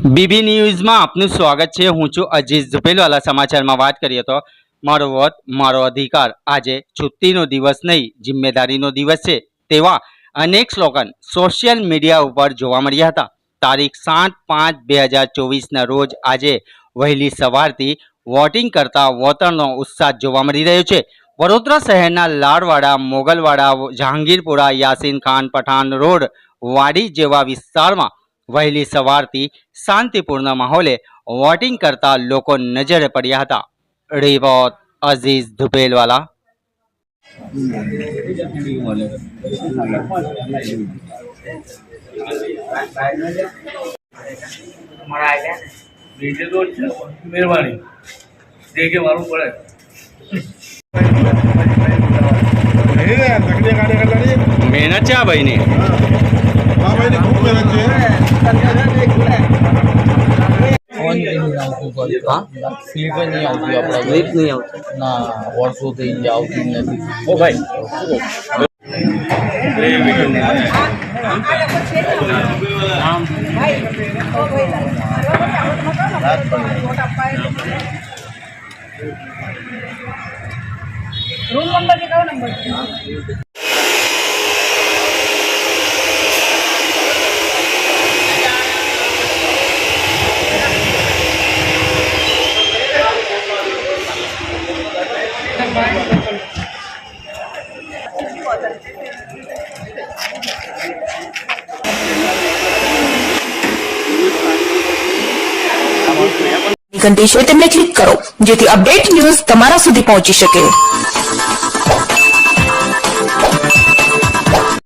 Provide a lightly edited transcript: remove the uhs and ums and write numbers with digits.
BB ન્યૂઝમાં આપનું સ્વાગત છે। હું છું અજીઝ ઝુપેલવાલા। સમાચારમાં વાત કરીએ તો મારો વોટ મારો અધિકાર આજે છુટ્ટીનો દિવસ નહીં જિમ્મેદારીનો દિવસ છે તેવા અનેક સ્લોગન સોશિયલ મીડિયા ઉપર જોવા મળ્યા હતા। તારીખ 7/5/2024ના રોજ આજે વહેલી સવારથી વોટિંગ કરતા વોટરનો ઉત્સાહ જોવા મળી રહ્યો છે। વડોદરા શહેરના લાડવાડા, મોગલવાડા, જહાંગીરપુરા, યાસીન ખાન પઠાણ રોડ, વાડી જેવા વિસ્તારમાં વહેલી સવારથી શાંતિપૂર્ણ માહોલે વોટિંગ કરતા લોકો નજરે પડ્યા હતા। રિપોર્ટ અઝીઝ ધુપેલવાલા। મહેરબાની દેખે મારું પડે મહેનત છે આ ભાઈની। સ્લીપ નહીં આવતી આપણા સ્લીપ નહીં આવતી ના વર્ષોથી આવતી નથી। ઓ ભાઈ रूम नंबर कितना नंबर ઘંટી છે તેમને ક્લિક કરો જેથી અપડેટ ન્યૂઝ તમારા સુધી પહોંચી શકે।